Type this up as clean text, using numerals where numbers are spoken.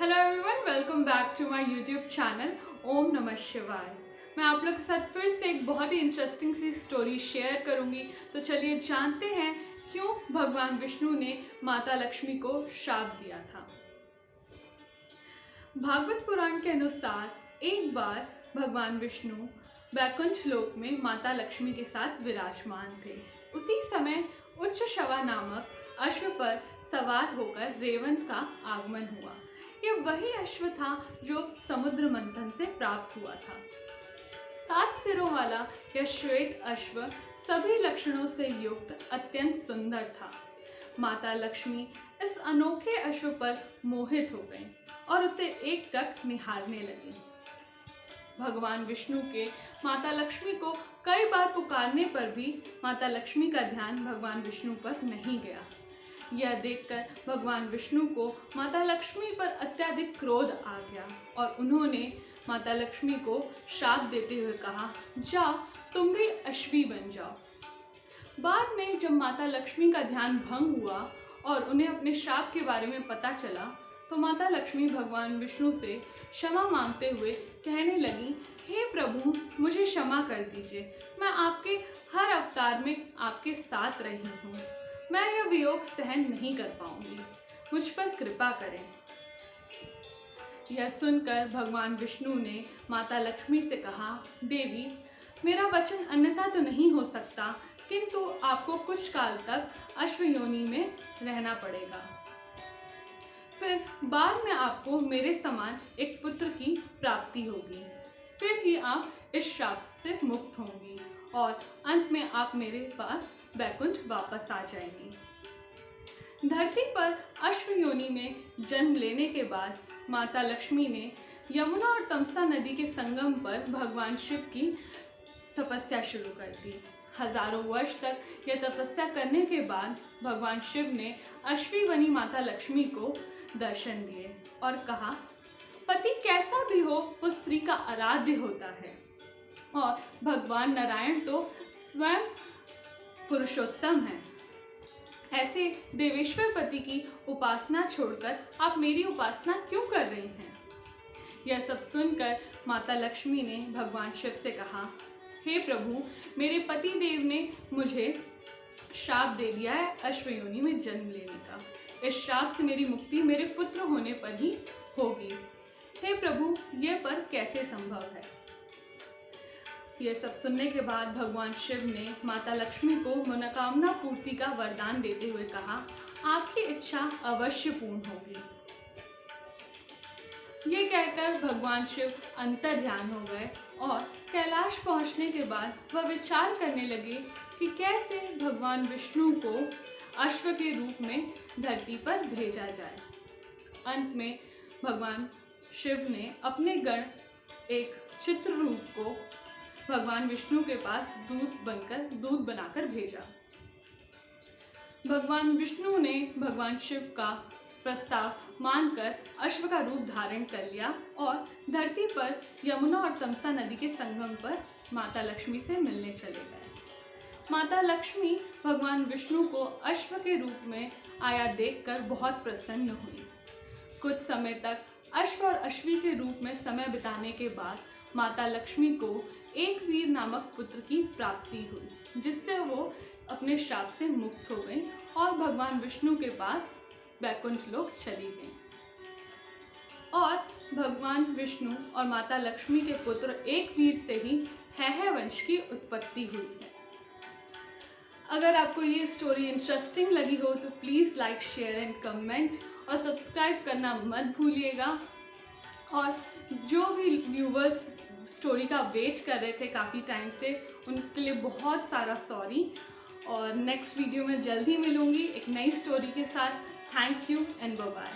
Hello everyone, welcome back to my YouTube channel ओम नमः शिवाय। मैं आप लोग के साथ फिर से एक बहुत ही इंटरेस्टिंग सी स्टोरी शेयर करूंगी। तो चलिए जानते हैं क्यों भगवान विष्णु ने माता लक्ष्मी को शाप दिया था। भागवत पुराण के अनुसार एक बार भगवान विष्णु वैकुंठ लोक में माता लक्ष्मी के साथ विराजमान थे। उसी समय उच्च शवा नामक अश्व पर सवार होकर रेवंत का आगमन हुआ। यह वही अश्व था जो समुद्र मंथन से प्राप्त हुआ था। 7 सिरों वाला यह श्वेत अश्व सभी लक्षणों से युक्त अत्यंत सुंदर था। माता लक्ष्मी इस अनोखे अश्व पर मोहित हो गईं और उसे एकटक निहारने लगी। भगवान विष्णु के माता लक्ष्मी को कई बार पुकारने पर भी माता लक्ष्मी का ध्यान भगवान विष्णु पर नहीं गया। यह देखकर भगवान विष्णु को माता लक्ष्मी पर अत्यधिक क्रोध आ गया और उन्होंने माता लक्ष्मी को शाप देते हुए कहा, जाओ तुम भी अश्वी बन जाओ। बाद में जब माता लक्ष्मी का ध्यान भंग हुआ और उन्हें अपने शाप के बारे में पता चला तो माता लक्ष्मी भगवान विष्णु से क्षमा मांगते हुए कहने लगी, हे प्रभु, मुझे क्षमा कर दीजिए। मैं आपके हर अवतार में आपके साथ रही हूँ। मैं यह वियोग सहन नहीं कर पाऊंगी, मुझ पर कृपा करें। यह सुनकर भगवान विष्णु ने माता लक्ष्मी से कहा, देवी, मेरा वचन अन्यथा तो नहीं हो सकता, किंतु आपको कुछ काल तक अश्व योनि में रहना पड़ेगा। फिर बाद में आपको मेरे समान एक पुत्र की प्राप्ति होगी। फिर ही आप इस शाप से मुक्त होंगी और अंत में आप मेरे पास वैकुंठ वापस आ जाएंगी। धरती पर अश्व योनि में जन्म लेने के बाद माता लक्ष्मी ने यमुना और तमसा नदी के संगम पर भगवान शिव की तपस्या शुरू कर दी। हजारों वर्ष तक यह तपस्या करने के बाद भगवान शिव ने अश्वी बनी माता लक्ष्मी को दर्शन दिए और कहा, पति कैसा भी हो वो स्त्री का आराध्य होता है और भगवान नारायण तो स्वयं पुरुषोत्तम है। ऐसे देवेश्वर पति की उपासना छोड़कर आप मेरी उपासना क्यों कर रही हैं? यह सब सुनकर माता लक्ष्मी ने भगवान शिव से कहा, हे प्रभु, मेरे पति देव ने मुझे शाप दे दिया है अश्व योनि में जन्म लेने का। इस शाप से मेरी मुक्ति मेरे पुत्र होने पर ही होगी। हे प्रभु, यह पर कैसे संभव है? यह सब सुनने के बाद भगवान शिव ने माता लक्ष्मी को मनोकामना पूर्ति का वरदान देते हुए कहा, आपकी इच्छा अवश्य पूर्ण होगी। ये कहकर भगवान शिव अंतर ध्यान हो गए और कैलाश पहुंचने के बाद वह विचार करने लगे कि कैसे भगवान विष्णु को अश्व के रूप में धरती पर भेजा जाए। अंत में भगवान शिव ने अपने गण एक चित्र रूप को भगवान विष्णु के पास दूध बनाकर भेजा। भगवान विष्णु ने भगवान शिव का प्रस्ताव मानकर अश्व का रूप धारण कर लिया और धरती पर यमुना और तमसा नदी के संगम पर माता लक्ष्मी से मिलने चले गए। माता लक्ष्मी भगवान विष्णु को अश्व के रूप में आया देखकर बहुत प्रसन्न हुई। कुछ समय तक अश्व और अश्वी के रूप में समय बिताने के बाद माता लक्ष्मी को एक वीर नामक पुत्र की प्राप्ति हुई, जिससे वो अपने शाप से मुक्त हो गई और भगवान विष्णु के पास वैकुंठ लोक चली गई। और भगवान विष्णु और माता लक्ष्मी के पुत्र एक वीर से ही हैह वंश की उत्पत्ति हुई है। अगर आपको ये स्टोरी इंटरेस्टिंग लगी हो तो please like, share and comment और सब्सक्राइब करना मत भूलिएगा। और जो भी व्यूवर्स स्टोरी का वेट कर रहे थे काफ़ी टाइम से, उनके लिए बहुत सारा सॉरी। और नेक्स्ट वीडियो में जल्दी मिलूंगी एक नई स्टोरी के साथ। Thank you and bye bye.